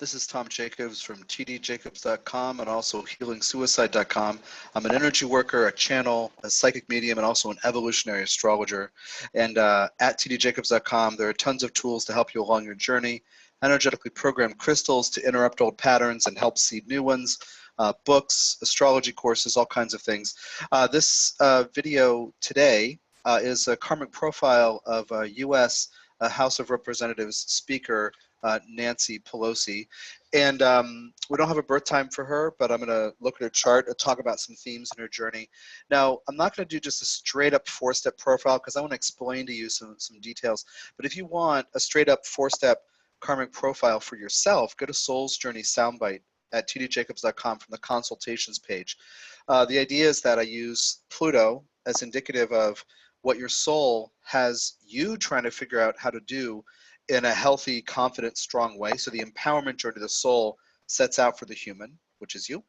This is Tom Jacobs from tdjacobs.com and also healingsuicide.com. I'm an energy worker, a channel, a psychic medium, and also an evolutionary astrologer. And at tdjacobs.com, there are tons of tools to help you along your journey, energetically programmed crystals to interrupt old patterns and help seed new ones, books, astrology courses, all kinds of things. This video today is a karmic profile of U.S. House of Representatives Speaker Nancy Pelosi. And we don't have a birth time for her, but I'm going to look at her chart and talk about some themes in her journey. Now, I'm not going to do just a straight up 4-step profile because I want to explain to you some details. But if you want a straight up 4-step karmic profile for yourself, go to Soul's Journey Soundbite at tdjacobs.com from the consultations page. The idea is that I use Pluto as indicative of what your soul has you trying to figure out how to do in a healthy, confident, strong way. So the empowerment journey of the soul sets out for the human, which is you,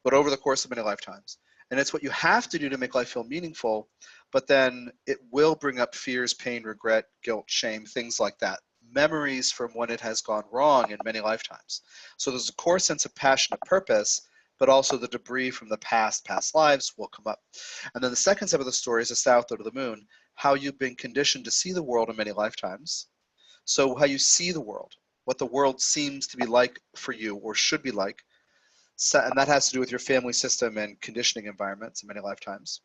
but over the course of many lifetimes. And it's what you have to do to make life feel meaningful, but then it will bring up fears, pain, regret, guilt, shame, things like that. Memories from when it has gone wrong in many lifetimes. So there's a core sense of passion and purpose, but also the debris from the past lives will come up. And then the second step of the story is the south node of the moon, how you've been conditioned to see the world in many lifetimes. So how you see the world, what the world seems to be like for you or should be like. And that has to do with your family system and conditioning environments in many lifetimes.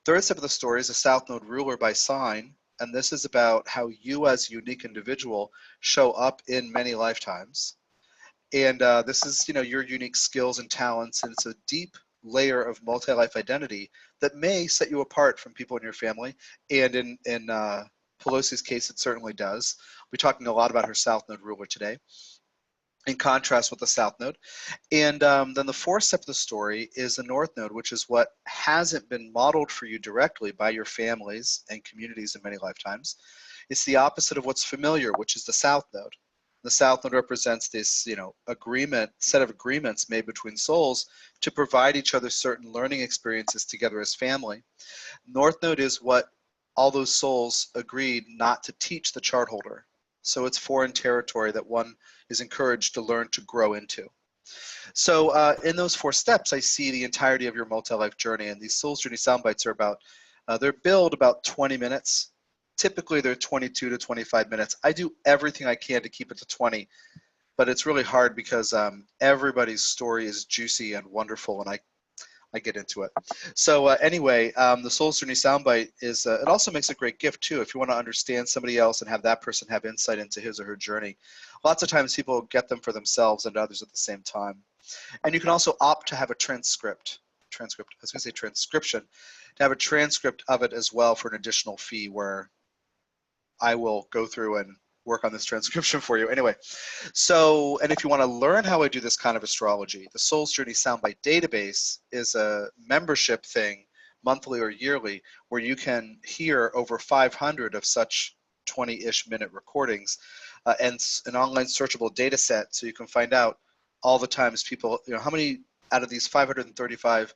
Third step of the story is a south node ruler by sign. And this is about how you as a unique individual show up in many lifetimes. And this is, your unique skills and talents. And it's a deep layer of multi-life identity that may set you apart from people in your family. And in Pelosi's case, it certainly does. We're talking a lot about her South Node ruler today, in contrast with the South Node. And then the fourth step of the story is the North Node, which is what hasn't been modeled for you directly by your families and communities in many lifetimes. It's the opposite of what's familiar, which is the South Node. The South Node represents this, set of agreements made between souls to provide each other certain learning experiences together as family. North Node is what all those souls agreed not to teach the chart holder. So it's foreign territory that one is encouraged to learn to grow into. So in those 4 steps, I see the entirety of your multi-life journey. And these Soul's Journey Soundbites are about, they're billed about 20 minutes. Typically, they're 22 to 25 minutes. I do everything I can to keep it to 20, but it's really hard because everybody's story is juicy and wonderful, and I get into it. So anyway, the Soul's Journey Soundbite is, it also makes a great gift too if you want to understand somebody else and have that person have insight into his or her journey. Lots of times people get them for themselves and others at the same time. And you can also opt to have a transcription, to have a transcript of it as well for an additional fee where I will go through and work on this transcription for you. Anyway, so, and if you want to learn how I do this kind of astrology, the Soul's Journey Soundbite database is a membership thing, monthly or yearly, where you can hear over 500 of such 20-ish minute recordings and an online searchable data set, so you can find out all the times people, how many out of these 535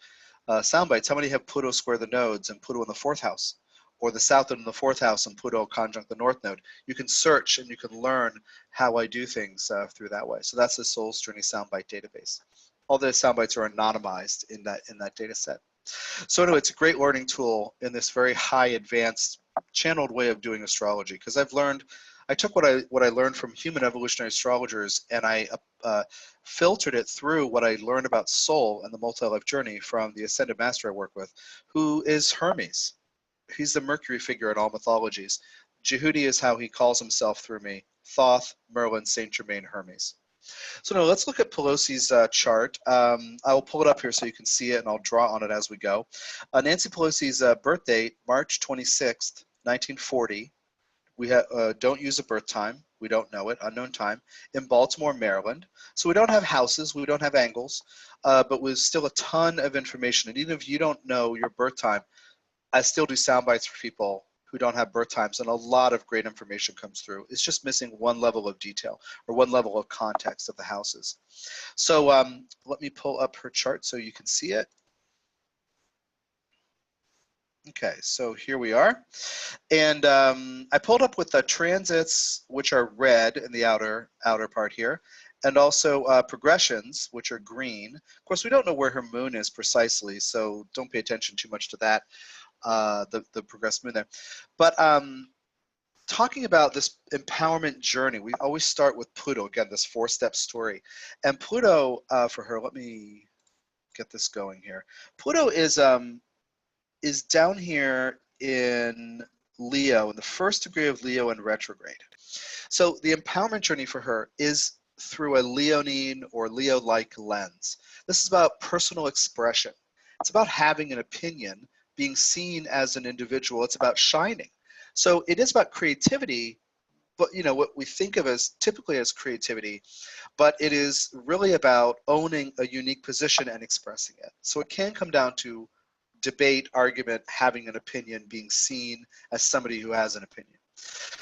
soundbites, how many have Pluto square the nodes and Pluto in the 4th house? Or the South Node in the 4th house and Pluto conjunct the North Node. You can search and you can learn how I do things through that way. So that's the Soul's Journey Soundbite database. All the soundbites are anonymized in that data set. So anyway, it's a great learning tool in this very high advanced channeled way of doing astrology, because I took what I learned from human evolutionary astrologers and I filtered it through what I learned about soul and the multi-life journey from the ascended master I work with, who is Hermes. He's the Mercury figure in all mythologies. Jehudi is how he calls himself through me. Thoth, Merlin, Saint Germain, Hermes. So now let's look at Pelosi's chart. I will pull it up here so you can see it, and I'll draw on it as we go. Nancy Pelosi's birth date, March 26th, 1940. We don't use a birth time. We don't know it, unknown time, in Baltimore, Maryland. So we don't have houses, we don't have angles, but with still a ton of information. And even if you don't know your birth time, I still do sound bites for people who don't have birth times, and a lot of great information comes through. It's just missing one level of detail or one level of context of the houses. So let me pull up her chart so you can see it. Okay, so here we are. And I pulled up with the transits, which are red in the outer part here, and also progressions, which are green. Of course, we don't know where her moon is precisely, so don't pay attention too much to that, the progressed moon there. But talking about this empowerment journey, we always start with Pluto, again, this 4-step story. And Pluto, for her, let me get this going here. Pluto is down here in Leo, in the 1st degree of Leo in retrograde. So the empowerment journey for her is through a Leonine or Leo-like lens. This is about personal expression. It's about having an opinion, being seen as an individual. It's about shining. So it is about creativity, but you know what we think of as typically as creativity, but it is really about owning a unique position and expressing it. So it can come down to debate, argument, having an opinion, being seen as somebody who has an opinion.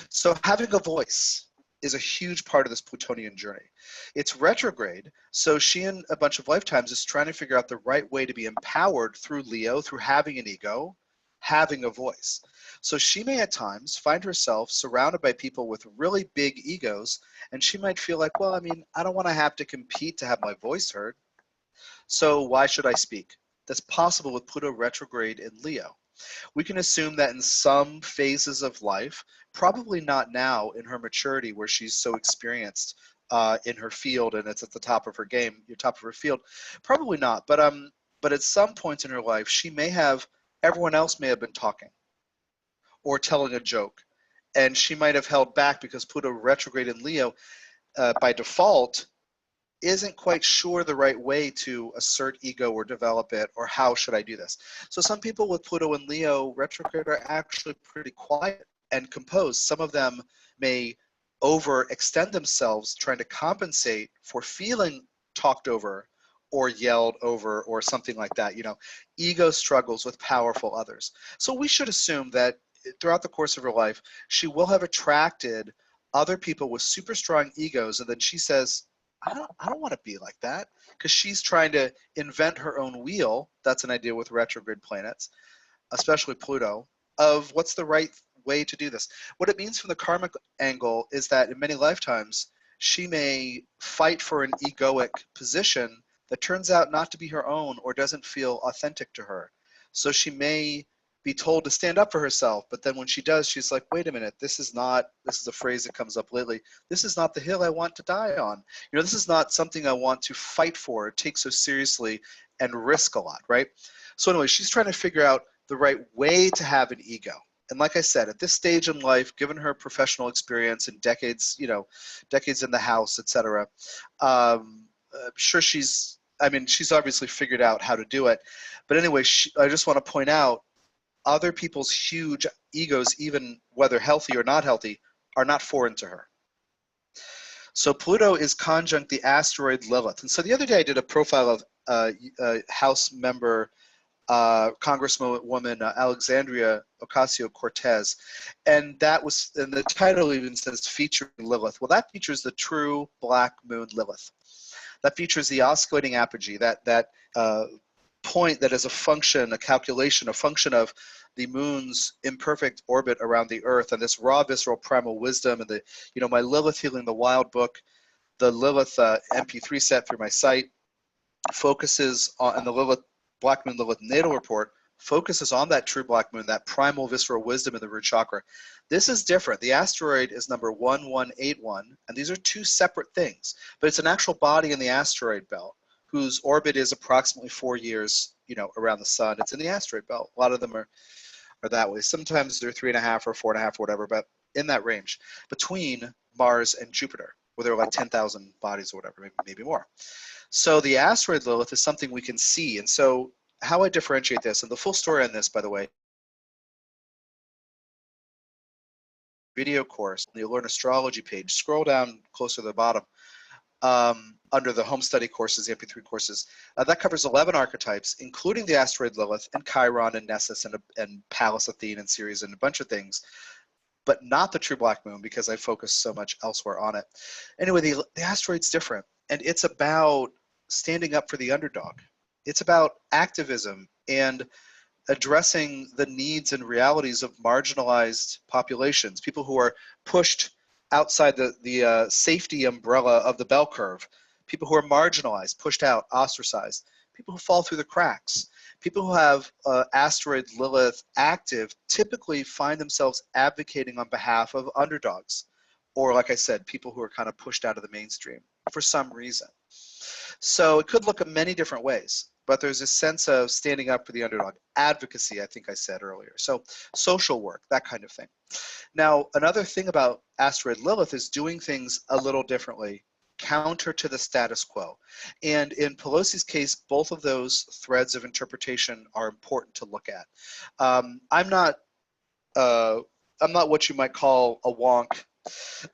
So having a voice is a huge part of this Plutonian journey. It's retrograde, so she in a bunch of lifetimes is trying to figure out the right way to be empowered through Leo, through having an ego, having a voice. So she may at times find herself surrounded by people with really big egos, and she might feel like, well, I mean, I don't want to have to compete to have my voice heard, so why should I speak? That's possible with Pluto retrograde in Leo. We can assume that in some phases of life, probably not now in her maturity where she's so experienced in her field and it's at the top of her game, your top of her field, probably not. But at some points in her life, she may have, everyone else may have been talking or telling a joke, and she might have held back because Pluto retrograde in Leo by default isn't quite sure the right way to assert ego or develop it, or how should I do this. So some people with Pluto and Leo retrograde are actually pretty quiet and composed. Some of them may overextend themselves trying to compensate for feeling talked over or yelled over or something like that. You know, ego struggles with powerful others. So we should assume that throughout the course of her life, she will have attracted other people with super strong egos, and then she says, I don't want to be like that, because she's trying to invent her own wheel. That's an idea with retrograde planets, especially Pluto, of what's the right way to do this. What it means from the karmic angle is that in many lifetimes, she may fight for an egoic position that turns out not to be her own or doesn't feel authentic to her. So she may be told to stand up for herself, but then when she does, she's like, wait a minute, this is a phrase that comes up lately, this is not the hill I want to die on. You know, this is not something I want to fight for, take so seriously and risk a lot, right? So anyway, she's trying to figure out the right way to have an ego. And like I said, at this stage in life, given her professional experience and decades, you know, decades in the house, etc., sure she's obviously figured out how to do it. But anyway, I just want to point out, other people's huge egos, even whether healthy or not healthy, are not foreign to her. So Pluto is conjunct the asteroid Lilith. And so the other day I did a profile of House member, Congresswoman Alexandria Ocasio-Cortez, and the title even says featuring Lilith. Well, that features the true black moon Lilith. That features the oscillating apogee, that point that is a function, a calculation, a function of the moon's imperfect orbit around the earth, and this raw visceral primal wisdom, and my Lilith Healing the Wild book, the Lilith MP3 set through my site focuses on, and the Lilith Black Moon Lilith Natal Report focuses on that true black moon, that primal visceral wisdom in the root chakra. This is different. The asteroid is number 1181, and these are two separate things, but it's an actual body in the asteroid belt whose orbit is approximately 4 years, around the sun. It's in the asteroid belt. A lot of them are that way. Sometimes they're 3.5 or 4.5 or whatever, but in that range between Mars and Jupiter, where there are like 10,000 bodies or whatever, maybe more. So the asteroid Lilith is something we can see. And so how I differentiate this, and the full story on this, by the way, video course, the Learn Astrology page, scroll down closer to the bottom, under the home study courses, the MP3 courses, that covers 11 archetypes, including the asteroid Lilith and Chiron and Nessus and Pallas Athene and Ceres and a bunch of things, but not the true black moon because I focus so much elsewhere on it. Anyway, the asteroid's different, and it's about standing up for the underdog. It's about activism and addressing the needs and realities of marginalized populations, people who are pushed outside the safety umbrella of the bell curve, people who are marginalized, pushed out, ostracized, people who fall through the cracks, people who have Asteroid Lilith active typically find themselves advocating on behalf of underdogs, or like I said, people who are kind of pushed out of the mainstream for some reason. So it could look in many different ways, but there's a sense of standing up for the underdog, advocacy, I think I said earlier. So social work, that kind of thing. Now, another thing about Asteroid Lilith is doing things a little differently, counter to the status quo. And in Pelosi's case, both of those threads of interpretation are important to look at. I'm not what you might call a wonk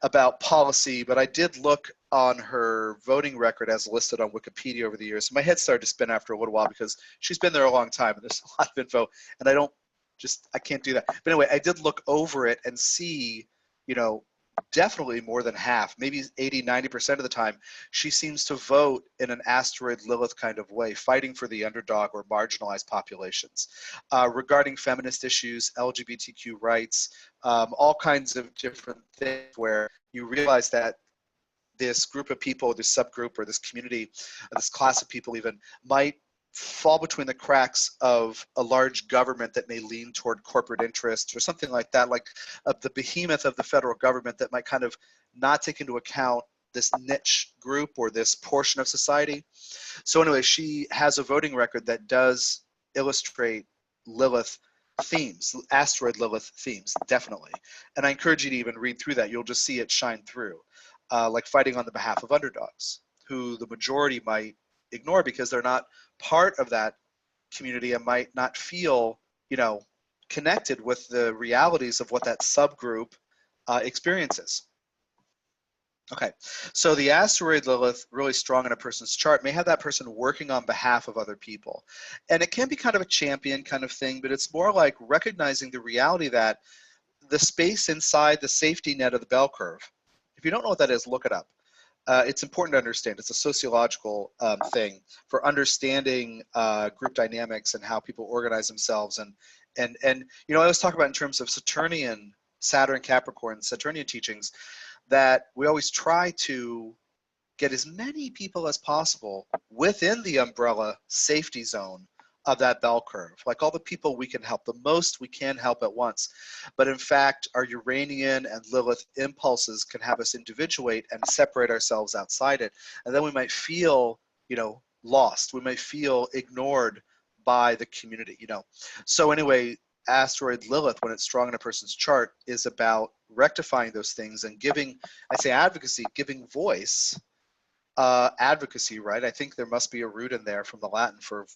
about policy, but I did look on her voting record as listed on Wikipedia over the years. So my head started to spin after a little while because she's been there a long time and there's a lot of info, and I can't do that. But anyway, I did look over it and see, you know, definitely more than half, maybe 80, 90% of the time, she seems to vote in an Asteroid Lilith kind of way, fighting for the underdog or marginalized populations. Regarding feminist issues, LGBTQ rights, all kinds of different things where you realize that this group of people, this subgroup or this community, this class of people even, might fall between the cracks of a large government that may lean toward corporate interests or something like that, like the behemoth of the federal government that might kind of not take into account this niche group or this portion of society. So anyway, she has a voting record that does illustrate Lilith themes, Asteroid Lilith themes, definitely. And I encourage you to even read through that. You'll just see it shine through, like fighting on the behalf of underdogs, who the majority might ignore because they're not part of that community and might not feel, you know, connected with the realities of what that subgroup experiences. Okay, so the Asteroid Lilith, really strong in a person's chart, may have that person working on behalf of other people. And it can be kind of a champion kind of thing, but it's more like recognizing the reality that the space inside the safety net of the bell curve, if you don't know what that is, look it up. It's important to understand. It's a sociological thing for understanding group dynamics and how people organize themselves. And you know, I always talk about in terms of Saturnian, Saturn, Capricorn, Saturnian teachings, that we always try to get as many people as possible within the umbrella safety zone of that bell curve, like all the people we can help, the most we can help at once. But in fact, our Uranian and Lilith impulses can have us individuate and separate ourselves outside it. And then we might feel, you know, lost. We might feel ignored by the community, you know. So anyway, Asteroid Lilith, when it's strong in a person's chart, is about rectifying those things and giving, I say advocacy, giving voice, advocacy, right? I think there must be a root in there from the Latin for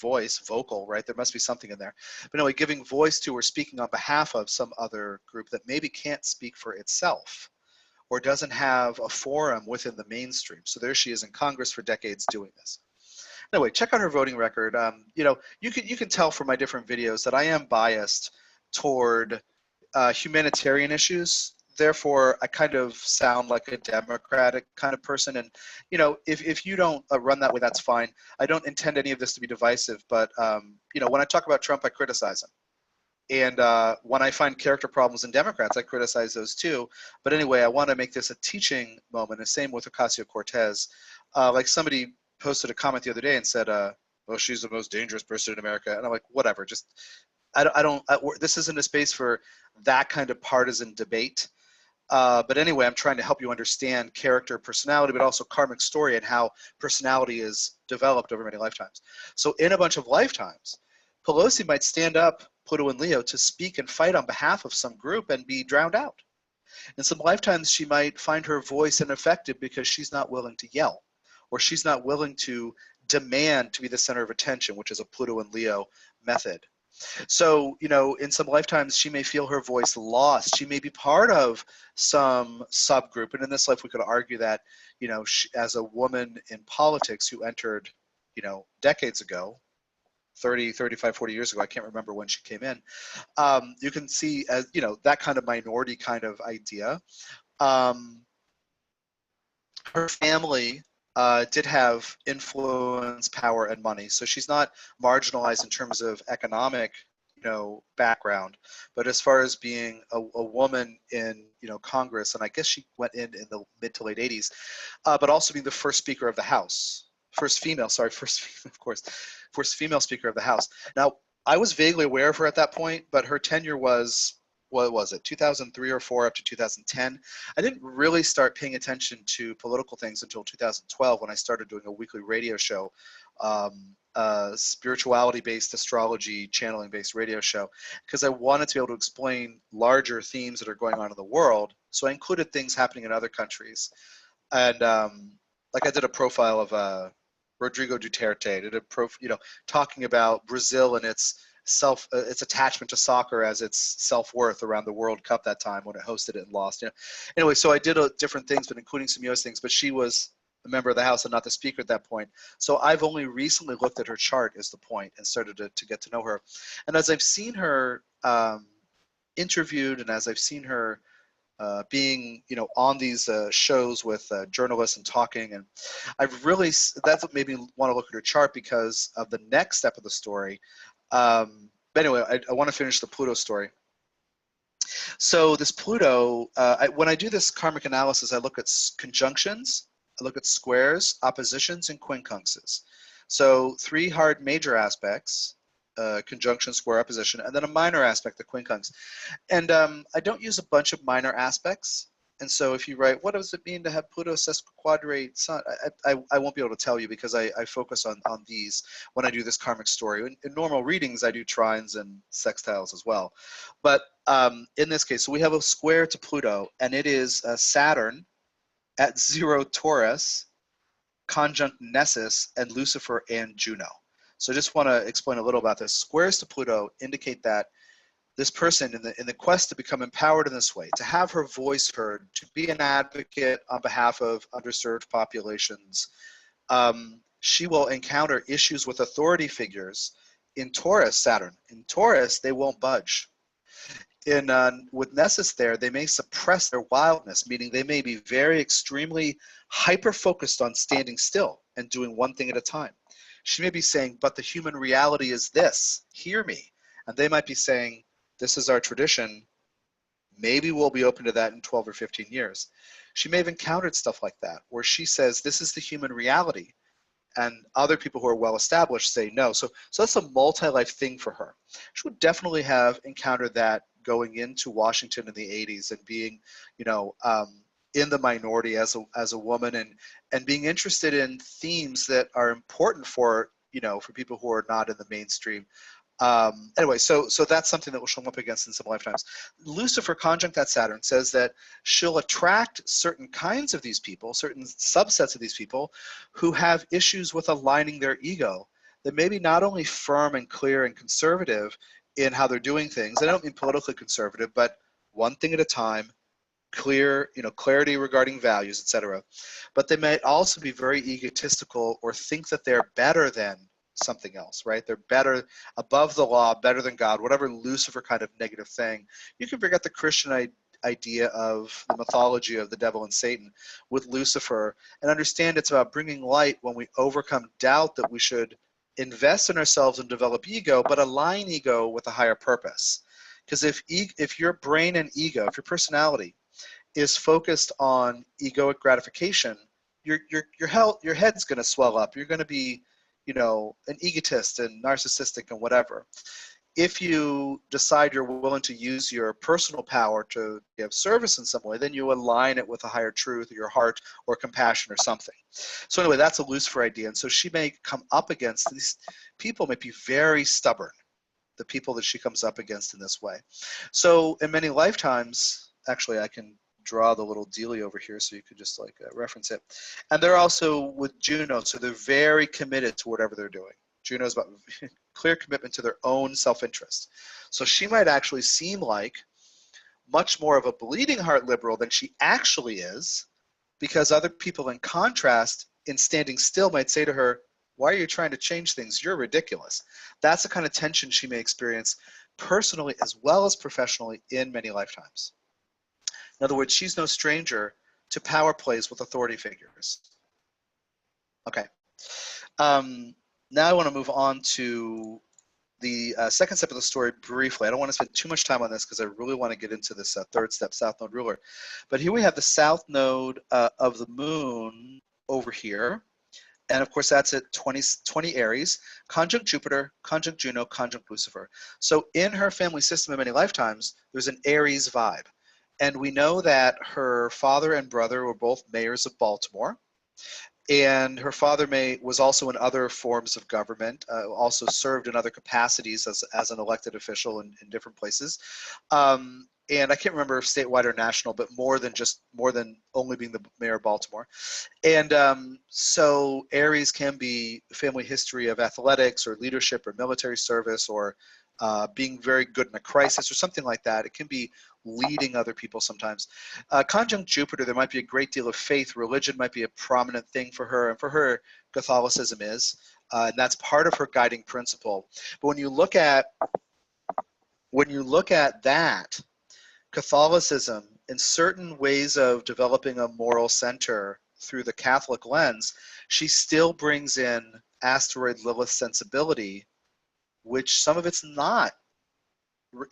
voice, vocal, right? There must be something in there. But anyway, giving voice to or speaking on behalf of some other group that maybe can't speak for itself or doesn't have a forum within the mainstream. So there she is in Congress for decades doing this. Anyway, check out her voting record. You know, you can tell from my different videos that I am biased toward humanitarian issues. Therefore, I kind of sound like a Democratic kind of person. And, you know, if you don't run that way, that's fine. I don't intend any of this to be divisive. But, you know, when I talk about Trump, I criticize him. And when I find character problems in Democrats, I criticize those too. But anyway, I want to make this a teaching moment. The same with Ocasio-Cortez. Like somebody posted a comment the other day and said, well, she's the most dangerous person in America. And I'm like, whatever, just, this isn't a space for that kind of partisan debate. But anyway, I'm trying to help you understand character, personality, but also karmic story and how personality is developed over many lifetimes. So in a bunch of lifetimes, Pelosi might stand up, Pluto and Leo, to speak and fight on behalf of some group and be drowned out. In some lifetimes, she might find her voice ineffective because she's not willing to yell, or she's not willing to demand to be the center of attention, which is a Pluto and Leo method. So, you know, in some lifetimes, she may feel her voice lost. She may be part of some subgroup. And in this life, we could argue that, you know, as a woman in politics who entered, you know, decades ago, 30, 35, 40 years ago, I can't remember when she came in, you can see, as, you know, that kind of minority kind of idea. Her family did have influence, power, and money. So she's not marginalized in terms of economic, background, but as far as being a woman in, Congress, and I guess she went in the mid to late 80s, but also being the first Speaker of the House, first female Speaker of the House. Now, I was vaguely aware of her at that point, but her tenure was, what was it, 2003 or 4 up to 2010. I didn't really start paying attention to political things until 2012 when I started doing a weekly radio show, spirituality-based, astrology, channeling-based radio show, because I wanted to be able to explain larger themes that are going on in the world. So I included things happening in other countries. And like I did a profile of Rodrigo Duterte, did a talking about Brazil and its attachment to soccer as its self-worth around the World Cup that time when it hosted it and lost. Anyway, so I did different things, but including some US things. But she was a member of the House and not the Speaker at that point. So I've only recently looked at her chart, is the point, and started to get to know her. And as I've seen her interviewed, and as I've seen her being, on these shows with journalists and talking, and that's what made me want to look at her chart, because of the next step of the story. But anyway, I want to finish the Pluto story. So this Pluto, when I do this karmic analysis, I look at conjunctions, I look at squares, oppositions, and quincunxes. So 3 hard major aspects, conjunction, square, opposition, and then a minor aspect, the quincunx. And I don't use a bunch of minor aspects. And so if you write, what does it mean to have Pluto sesquiquadrate Sun? I won't be able to tell you, because I focus on these when I do this karmic story. In normal readings, I do trines and sextiles as well. But in this case, so we have a square to Pluto, and it is Saturn at 0 Taurus, conjunct Nessus, and Lucifer and Juno. So I just want to explain a little about this. Squares to Pluto indicate that this person in the quest to become empowered in this way, to have her voice heard, to be an advocate on behalf of underserved populations, she will encounter issues with authority figures in Taurus, Saturn. In Taurus, they won't budge. With Nessus there, they may suppress their wildness, meaning they may be very extremely hyper-focused on standing still and doing one thing at a time. She may be saying, but the human reality is this, hear me. And they might be saying, this is our tradition, maybe we'll be open to that in 12 or 15 years. She may have encountered stuff like that, where she says, this is the human reality, and other people who are well established say no. So that's a multi-life thing for her. She would definitely have encountered that going into Washington in the 80s, and being, in the minority as a woman, and being interested in themes that are important for people who are not in the mainstream. Anyway, so that's something that will show up against in some lifetimes. Lucifer conjunct that Saturn says that she'll attract certain kinds of these people, certain subsets of these people who have issues with aligning their ego, that may be not only firm and clear and conservative in how they're doing things. I don't mean politically conservative, but one thing at a time, clear, clarity regarding values, etc. But they might also be very egotistical, or think that they're better than something else, right? They're better, above the law, better than God, whatever Lucifer kind of negative thing. You can forget the Christian idea of the mythology of the devil and Satan with Lucifer, and understand it's about bringing light when we overcome doubt, that we should invest in ourselves and develop ego, but align ego with a higher purpose. Because if your brain and ego, if your personality is focused on egoic gratification, your head's going to swell up. You're going to be an egotist and narcissistic and whatever. If you decide you're willing to use your personal power to give service in some way, then you align it with a higher truth, or your heart, or compassion, or something. So anyway, that's a Lucifer idea. And so she may come up against, these people may be very stubborn, the people that she comes up against in this way. So in many lifetimes, actually I can draw the little dealie over here so you could just reference it. And they're also with Juno, so they're very committed to whatever they're doing. Juno's about clear commitment to their own self-interest. So she might actually seem like much more of a bleeding heart liberal than she actually is, because other people in contrast, in standing still, might say to her, why are you trying to change things? You're ridiculous. That's the kind of tension she may experience personally as well as professionally in many lifetimes. In other words, she's no stranger to power plays with authority figures. Okay. Now I want to move on to the second step of the story briefly. I don't want to spend too much time on this because I really want to get into this third step, South Node ruler. But here we have the South Node of the Moon over here. And of course, that's at 20 Aries, conjunct Jupiter, conjunct Juno, conjunct Lucifer. So in her family system in many lifetimes, there's an Aries vibe. And we know that her father and brother were both mayors of Baltimore. And her father was also in other forms of government, also served in other capacities as an elected official in different places. And I can't remember if statewide or national, but more than only being the mayor of Baltimore. And so Aries can be family history of athletics or leadership or military service or being very good in a crisis or something like that. It can be leading other people sometimes. Conjunct Jupiter, there might be a great deal of faith. Religion might be a prominent thing for her, and for her, Catholicism is, and that's part of her guiding principle. But when you look at that, Catholicism, in certain ways of developing a moral center through the Catholic lens, she still brings in Asteroid Lilith sensibility, which some of it's not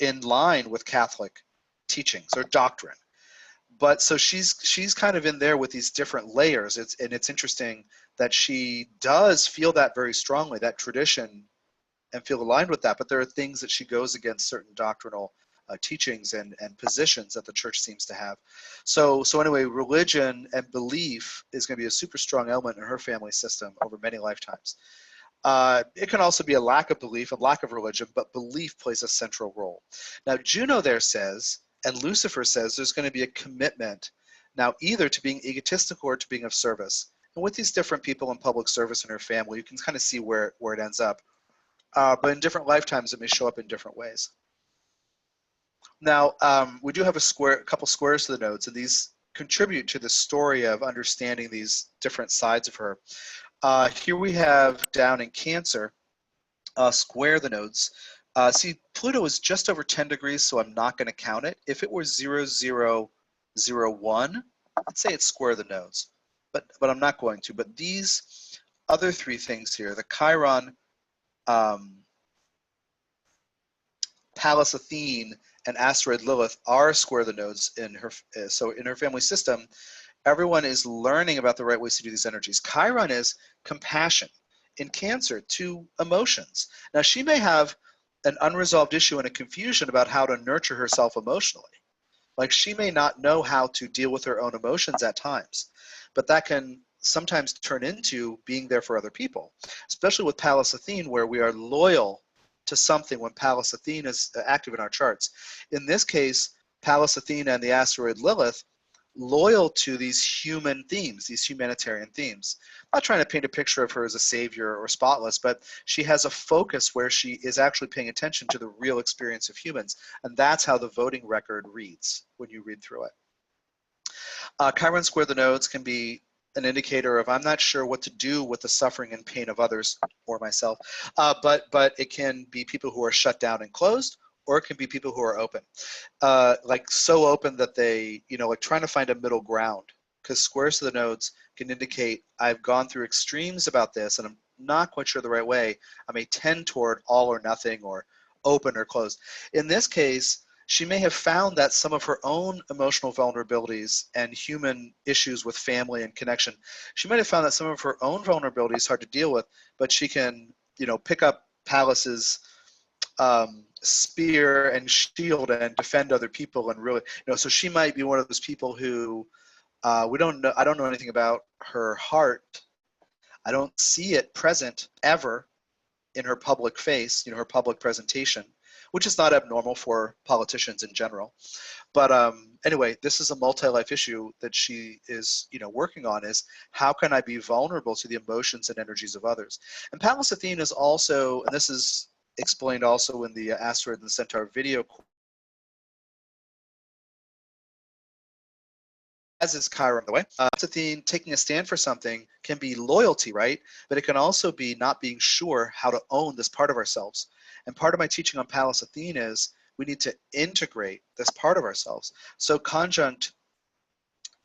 in line with Catholic teachings or doctrine. But so she's kind of in there with these different layers. And it's interesting that she does feel that very strongly, that tradition, and feel aligned with that. But there are things that she goes against certain doctrinal teachings and positions that the church seems to have. So anyway, religion and belief is going to be a super strong element in her family system over many lifetimes. It can also be a lack of belief and lack of religion, but belief plays a central role. Now, Juno there says, and Lucifer says, there's going to be a commitment now either to being egotistical or to being of service. And with these different people in public service in her family, you can kind of see where it ends up. But in different lifetimes, it may show up in different ways. Now, we do have a couple squares to the nodes, and these contribute to the story of understanding these different sides of her. Here we have down in Cancer, square the nodes. See, Pluto is just over 10 degrees, so I'm not going to count it. If it were 0, 0, 0, 1, I'd say it's square the nodes, but I'm not going to. But these other three things here, the Chiron, Pallas Athene, and Asteroid Lilith are square the nodes in her. So in her family system, everyone is learning about the right ways to do these energies. Chiron is compassion. In Cancer, to emotions. Now, she may have an unresolved issue and a confusion about how to nurture herself emotionally. Like, she may not know how to deal with her own emotions at times, but that can sometimes turn into being there for other people, especially with Pallas Athene, where we are loyal to something when Pallas Athene is active in our charts. In this case, Pallas Athene and the asteroid Lilith, loyal to these human themes, these humanitarian themes. I'm not trying to paint a picture of her as a savior or spotless, but she has a focus where she is actually paying attention to the real experience of humans. And that's how the voting record reads when you read through it. Chiron square the nodes can be an indicator of I'm not sure what to do with the suffering and pain of others or myself, but it can be people who are shut down and closed, or it can be people who are open, like so open that they, like trying to find a middle ground, because squares to the nodes can indicate I've gone through extremes about this and I'm not quite sure the right way. I may tend toward all or nothing or open or closed. In this case, she may have found that some of her own emotional vulnerabilities and human issues with family and connection, she might have found that some of her own vulnerabilities is hard to deal with, but she can, pick up Pallas's spear and shield and defend other people, and really, so she might be one of those people who we don't know. I don't know anything about her heart. I don't see it present ever in her public face, her public presentation, which is not abnormal for politicians in general. But anyway, this is a multi-life issue that she is, working on, is how can I be vulnerable to the emotions and energies of others? And Pallas Athene is also, and this is explained also in the Asteroid and the Centaur video, as is Chiron, by the way. Pallas Athene, taking a stand for something, can be loyalty, right? But it can also be not being sure how to own this part of ourselves. And part of my teaching on Pallas Athene is we need to integrate this part of ourselves. So conjunct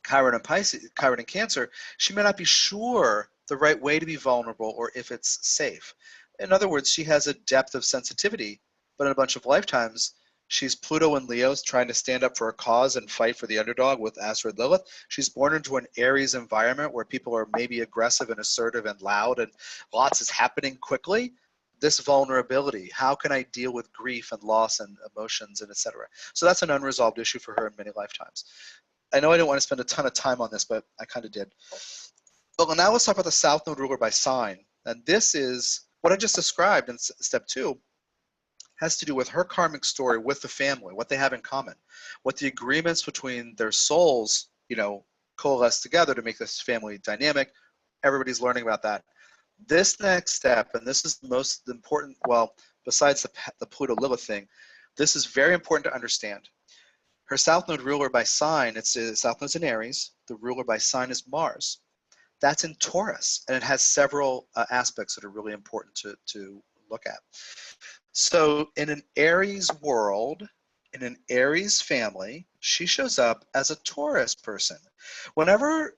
Chiron and Pisces, Chiron and Cancer, she may not be sure the right way to be vulnerable or if it's safe. In other words, she has a depth of sensitivity, but in a bunch of lifetimes, she's Pluto and Leo trying to stand up for a cause and fight for the underdog with Asteroid Lilith. She's born into an Aries environment where people are maybe aggressive and assertive and loud and lots is happening quickly. This vulnerability, how can I deal with grief and loss and emotions and etc. So that's an unresolved issue for her in many lifetimes. I know I didn't want to spend a ton of time on this, but I kind of did. Well, now let's talk about the South Node ruler by sign. And this is what I just described in step 2 has to do with her karmic story with the family, what they have in common, what the agreements between their souls, coalesce together to make this family dynamic. Everybody's learning about that. This next step, and this is the most important, well, besides the Pluto Lilith thing, this is very important to understand. Her South Node ruler by sign, South Node's in Aries. The ruler by sign is Mars. That's in Taurus, and it has several aspects that are really important to look at. So in an Aries world, in an Aries family, she shows up as a Taurus person. Whenever,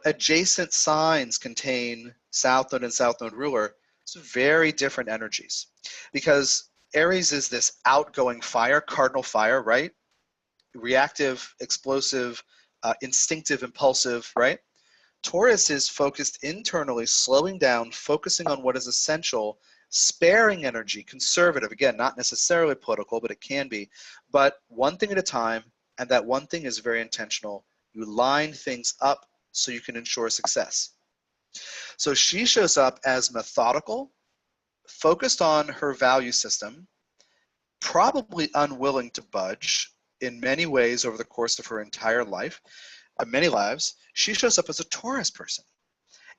adjacent signs contain South Node and South Node ruler, it's very different energies. Because Aries is this outgoing fire, cardinal fire, right? Reactive, explosive, instinctive, impulsive, right? Taurus is focused internally, slowing down, focusing on what is essential, sparing energy, conservative, again, not necessarily political, but it can be, but one thing at a time, and that one thing is very intentional. You line things up so you can ensure success. So she shows up as methodical, focused on her value system, probably unwilling to budge in many ways over the course of her entire life, many lives. She shows up as a Taurus person.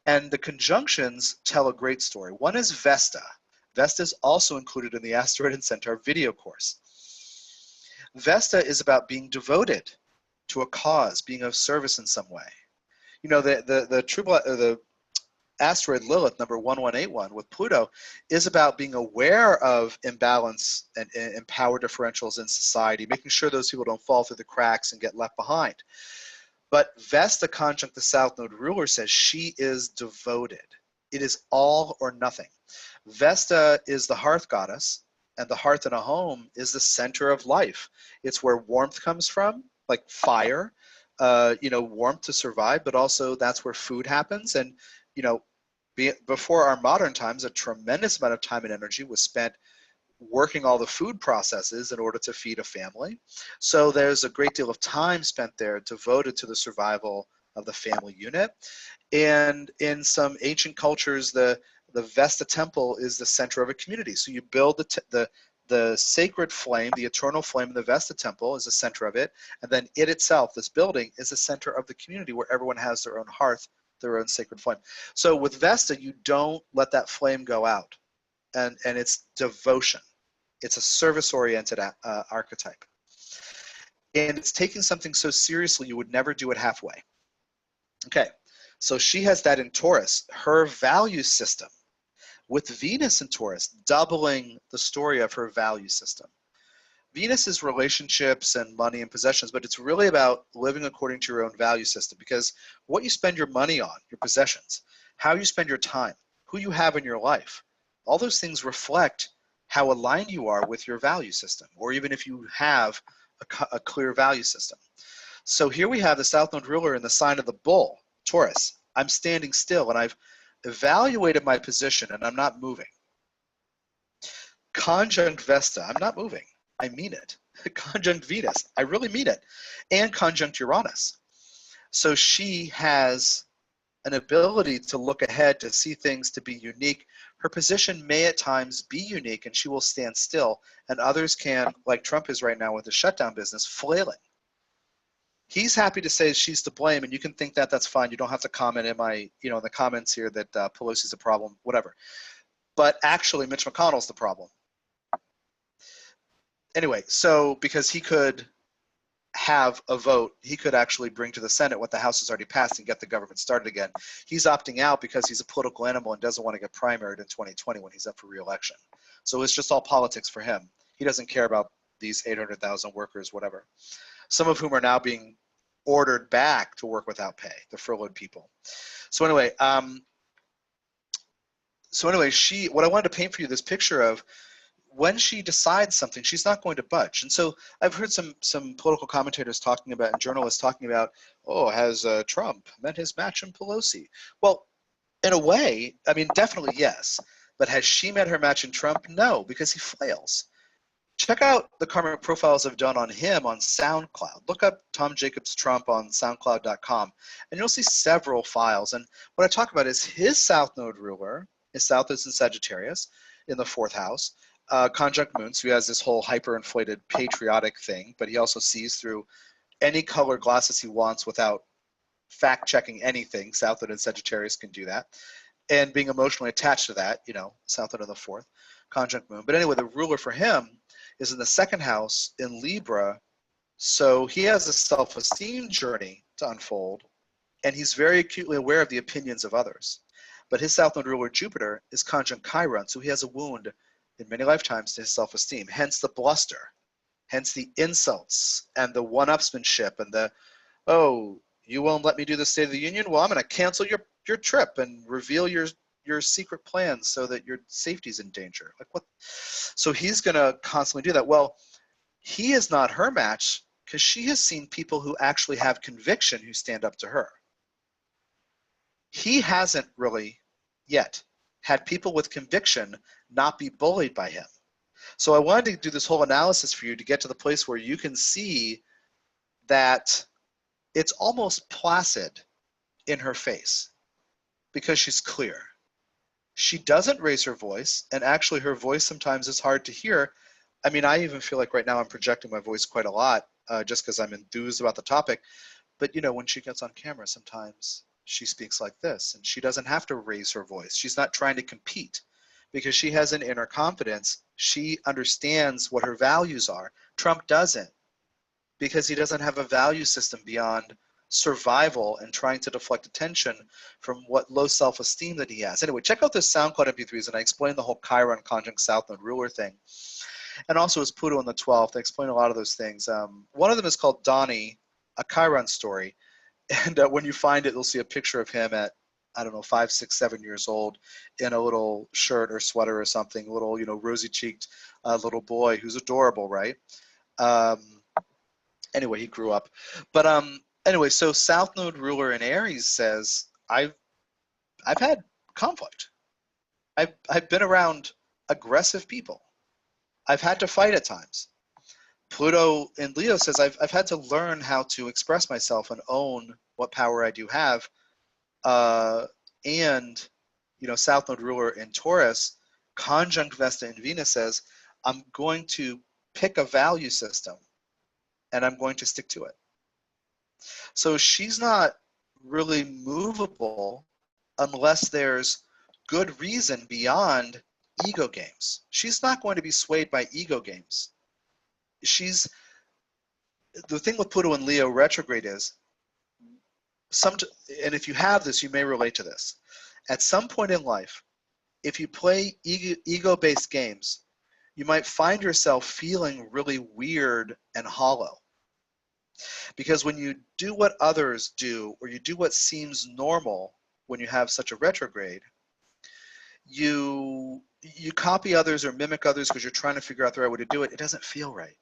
And the conjunctions tell a great story. One is Vesta. Vesta is also included in the Asteroid and Centaur video course. Vesta is about being devoted to a cause, being of service in some way. The Asteroid Lilith, number 1181 with Pluto, is about being aware of imbalance and power differentials in society, making sure those people don't fall through the cracks and get left behind. But Vesta conjunct the South Node ruler says she is devoted. It is all or nothing. Vesta is the hearth goddess, and the hearth in a home is the center of life. It's where warmth comes from, like fire, warmth to survive, but also that's where food happens. And, before our modern times, a tremendous amount of time and energy was spent working all the food processes in order to feed a family. So there's a great deal of time spent there devoted to the survival of the family unit. And in some ancient cultures, the Vesta temple is the center of a community. So you build the sacred flame, the eternal flame in the Vesta temple is the center of it. And then it itself, this building, is the center of the community where everyone has their own hearth, their own sacred flame. So with Vesta, you don't let that flame go out. And it's devotion. It's a service-oriented archetype. And it's taking something so seriously you would never do it halfway. Okay, so she has that in Taurus. Her value system, with Venus in Taurus, doubling the story of her value system. Venus is relationships and money and possessions, but it's really about living according to your own value system, because what you spend your money on, your possessions, how you spend your time, who you have in your life, all those things reflect how aligned you are with your value system, or even if you have a clear value system. So here we have the South Node ruler in the sign of the bull, Taurus. I'm standing still and I've evaluated my position and I'm not moving. Conjunct Vesta, I'm not moving. I mean it. Conjunct Venus, I really mean it. And conjunct Uranus. So she has an ability to look ahead, to see things, to be unique. Her position may at times be unique and she will stand still, and others can, like Trump is right now with the shutdown business, flailing. He's happy to say she's to blame, and you can think that that's fine. You don't have to comment in in the comments here that Pelosi's a problem, whatever. But actually, Mitch McConnell's the problem. Anyway, so because he could have a vote, he could actually bring to the Senate what the House has already passed and get the government started again. He's opting out because he's a political animal and doesn't want to get primaried in 2020 when he's up for re-election. So it's just all politics for him. He doesn't care about these 800,000 workers, whatever, some of whom are now being ordered back to work without pay, the furloughed people. So anyway, So anyway, what I wanted to paint for you this picture of, when she decides something, she's not going to budge. And so I've heard some political commentators talking about, and journalists talking about, oh, has Trump met his match in Pelosi? Well, in a way, I mean, definitely yes. But has she met her match in Trump? No, because he flails. Check out the karmic profiles I've done on him on SoundCloud. Look up Tom Jacobs Trump on SoundCloud.com, and you'll see several files. And what I talk about is his South Node ruler. His South is in Sagittarius in the 4th house. Conjunct moon, so he has this whole hyperinflated patriotic thing, but he also sees through any color glasses he wants without fact-checking anything. South Node in Sagittarius can do that. And being emotionally attached to that, you know, South Node in the 4th, conjunct moon. But anyway, the ruler for him is in the 2nd house in Libra, so he has a self-esteem journey to unfold, and he's very acutely aware of the opinions of others. But his South Node ruler, Jupiter, is conjunct Chiron, so he has a wound in many lifetimes to his self-esteem, hence the bluster, hence the insults and the one-upsmanship and the, oh, you won't let me do the State of the Union? Well, I'm going to cancel your trip and reveal your secret plans so that your safety's in danger. Like what? So he's going to constantly do that. Well, he is not her match because she has seen people who actually have conviction who stand up to her. He hasn't really yet had people with conviction not be bullied by him. So I wanted to do this whole analysis for you to get to the place where you can see that it's almost placid in her face because she's clear. She doesn't raise her voice, and actually her voice sometimes is hard to hear. I mean, I even feel like right now I'm projecting my voice quite a lot just because I'm enthused about the topic. But you know, when she gets on camera, sometimes she speaks like this, and she doesn't have to raise her voice. She's not trying to compete because she has an inner confidence. She understands what her values are. Trump doesn't, because he doesn't have a value system beyond survival and trying to deflect attention from what low self-esteem that he has. Anyway, check out this SoundCloud MP3s, and I explain the whole Chiron conjunct South Node ruler thing. And also his Pluto in the 12th. I explain a lot of those things. One of them is called Donnie, a Chiron story. And when you find it, you'll see a picture of him at, I don't know, 5, 6, 7 years old in a little shirt or sweater or something, a little, you know, rosy-cheeked little boy who's adorable, right? Anyway, he grew up. But anyway, so South Node ruler in Aries says, I've had conflict. I've been around aggressive people. I've had to fight at times. Pluto in Leo says, I've had to learn how to express myself and own what power I do have. And, you know, South Node ruler in Taurus, conjunct Vesta in Venus says, I'm going to pick a value system and I'm going to stick to it. So she's not really movable unless there's good reason beyond ego games. She's not going to be swayed by ego games. The thing with Pluto and Leo retrograde is, and if you have this, you may relate to this. At some point in life, if you play ego-based games, you might find yourself feeling really weird and hollow. Because when you do what others do, or you do what seems normal when you have such a retrograde, you copy others or mimic others because you're trying to figure out the right way to do it. It doesn't feel right.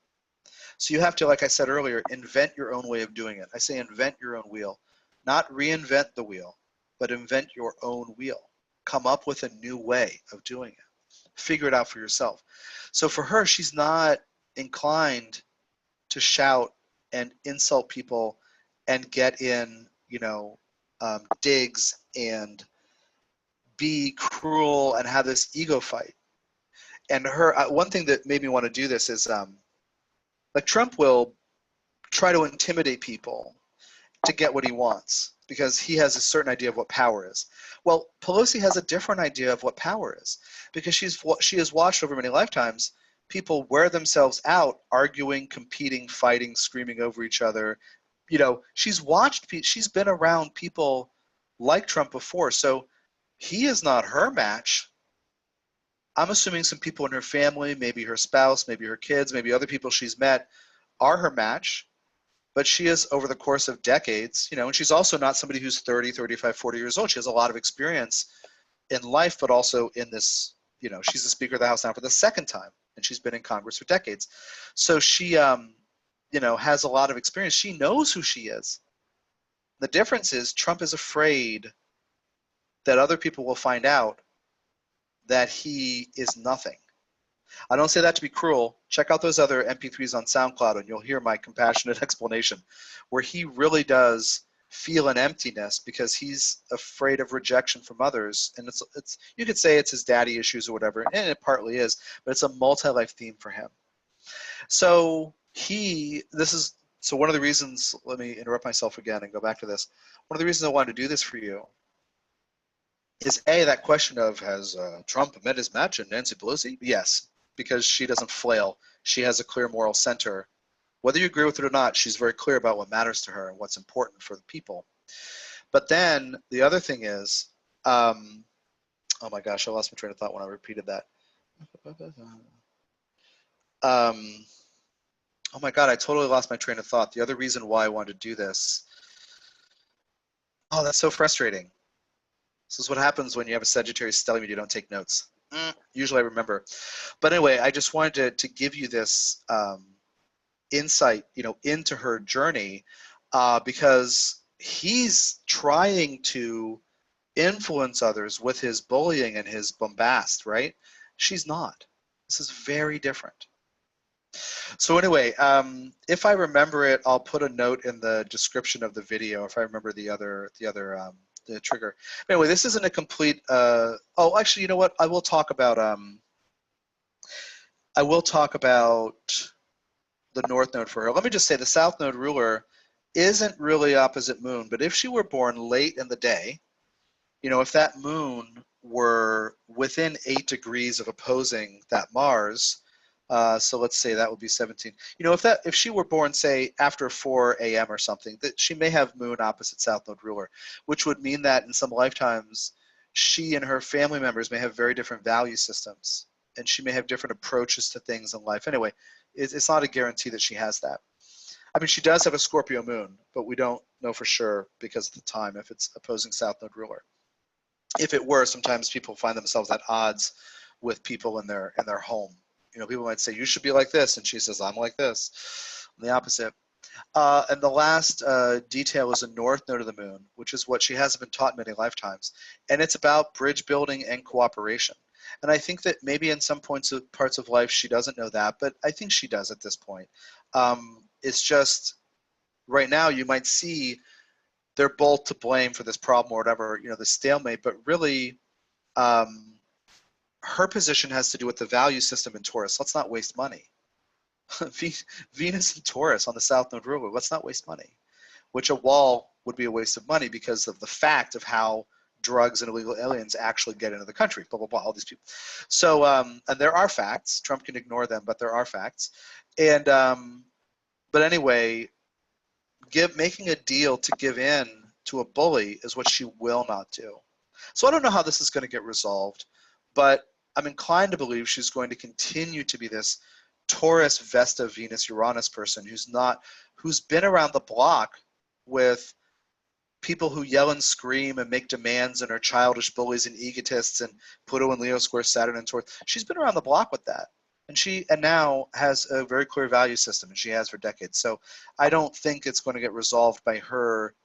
So you have to, like I said earlier, invent your own way of doing it. I say invent your own wheel. Not reinvent the wheel, but invent your own wheel. Come up with a new way of doing it. Figure it out for yourself. So for her, she's not inclined to shout and insult people and get in, you know, digs and be cruel and have this ego fight. And her, one thing that made me want to do this is, like Trump will try to intimidate people to get what he wants because he has a certain idea of what power is. Well, Pelosi has a different idea of what power is because she has watched over many lifetimes people wear themselves out, arguing, competing, fighting, screaming over each other. You know, she's been around people like Trump before, so he is not her match. I'm assuming some people in her family, maybe her spouse, maybe her kids, maybe other people she's met are her match. But she is, over the course of decades, you know, and she's also not somebody who's 30, 35, 40 years old. She has a lot of experience in life, but also in this, you know, she's the Speaker of the House now for the second time, and she's been in Congress for decades. So she, you know, has a lot of experience. She knows who she is. The difference is Trump is afraid that other people will find out that he is nothing. I don't say that to be cruel. Check out those other MP3s on SoundCloud and you'll hear my compassionate explanation where he really does feel an emptiness because he's afraid of rejection from others. And it's you could say it's his daddy issues or whatever, and it partly is, but it's a multi-life theme for him. So so one of the reasons, let me interrupt myself again and go back to this. One of the reasons I wanted to do this for you is that question of, has Trump met his match in Nancy Pelosi? Yes, because she doesn't flail. She has a clear moral center. Whether you agree with it or not, she's very clear about what matters to her and what's important for the people. But then the other thing is, oh my gosh, I lost my train of thought when I repeated that. Oh my God, I totally lost my train of thought. The other reason why I wanted to do this. Oh, that's so frustrating. This is what happens when you have a Sagittarius telling you you don't take notes. Usually I remember. But anyway, I just wanted to give you this insight, you know, into her journey because he's trying to influence others with his bullying and his bombast, right? She's not. This is very different. So anyway, if I remember it, I'll put a note in the description of the video if I remember the trigger. Anyway, this isn't a complete. Oh, actually, you know what? I will talk about the North Node for her. Let me just say the South Node ruler isn't really opposite Moon, but if she were born late in the day, you know, if that Moon were within 8 degrees of opposing that Mars. So let's say that would be 17. You know, if she were born, say, after 4 a.m. or something, that she may have Moon opposite South Node ruler, which would mean that in some lifetimes, she and her family members may have very different value systems, and she may have different approaches to things in life. Anyway, it's not a guarantee that she has that. I mean, she does have a Scorpio Moon, but we don't know for sure because of the time if it's opposing South Node ruler. If it were, sometimes people find themselves at odds with people in their home. You know, people might say, you should be like this, and she says, I'm like this. And the opposite. And the last detail is a North Node of the Moon, which is what she hasn't been taught in many lifetimes. And it's about bridge building and cooperation. And I think that maybe in some parts of life she doesn't know that, but I think she does at this point. It's just, right now you might see they're both to blame for this problem or whatever, you know, the stalemate, but really, her position has to do with the value system in Taurus. Let's not waste money. Venus and Taurus on the South Node ruler. Let's not waste money. Which a wall would be a waste of money because of the fact of how drugs and illegal aliens actually get into the country. Blah blah blah. All these people. So and there are facts. Trump can ignore them, but there are facts. And but anyway, making a deal to give in to a bully is what she will not do. So I don't know how this is going to get resolved, but I'm inclined to believe she's going to continue to be this Taurus, Vesta-Venus-Uranus person who's been around the block with people who yell and scream and make demands and are childish bullies and egotists and Pluto and Leo square Saturn and Taurus. She's been around the block with that. And now has a very clear value system, and she has for decades. So I don't think it's going to get resolved by her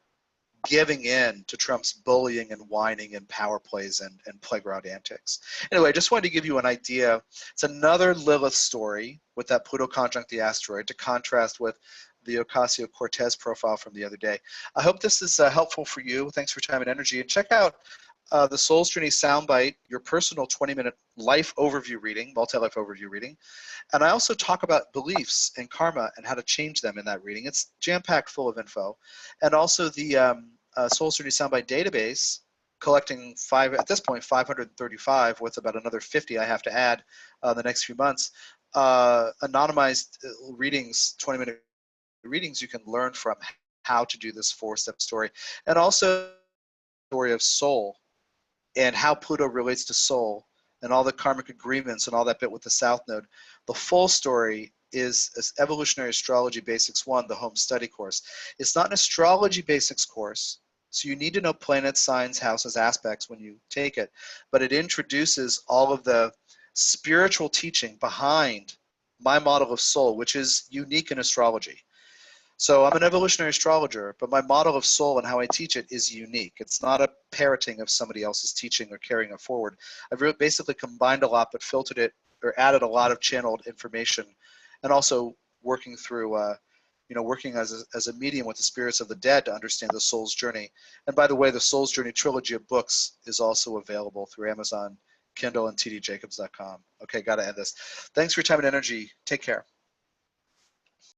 giving in to Trump's bullying and whining and power plays and playground antics. Anyway, I just wanted to give you an idea. It's another Lilith story with that Pluto conjunct the asteroid to contrast with the Ocasio-Cortez profile from the other day. I hope this is helpful for you. Thanks for your time and energy. And check out the Soul's Journey Soundbite, your personal 20-minute life overview reading, multi-life overview reading. And I also talk about beliefs and karma and how to change them in that reading. It's jam-packed full of info. And also the Soul's Journey Soundbite database, collecting at this point, 535 with about another 50 I have to add the next few months. Anonymized readings, 20-minute readings you can learn from how to do this 4-step story. And also story of soul and how Pluto relates to soul and all the karmic agreements and all that bit with the South Node. The full story is Evolutionary Astrology Basics 1, the home study course. It's not an astrology basics course, So you need to know planets, signs, houses, aspects when you take it, but it introduces all of the spiritual teaching behind my model of soul, which is unique in astrology. So I'm an evolutionary astrologer, but my model of soul and how I teach it is unique. It's not a parroting of somebody else's teaching or carrying it forward. I've basically combined a lot, but filtered it or added a lot of channeled information, and also working through, working as a medium with the spirits of the dead to understand the soul's journey. And by the way, the Soul's Journey trilogy of books is also available through Amazon, Kindle, and tdjacobs.com. Okay, got to end this. Thanks for your time and energy. Take care.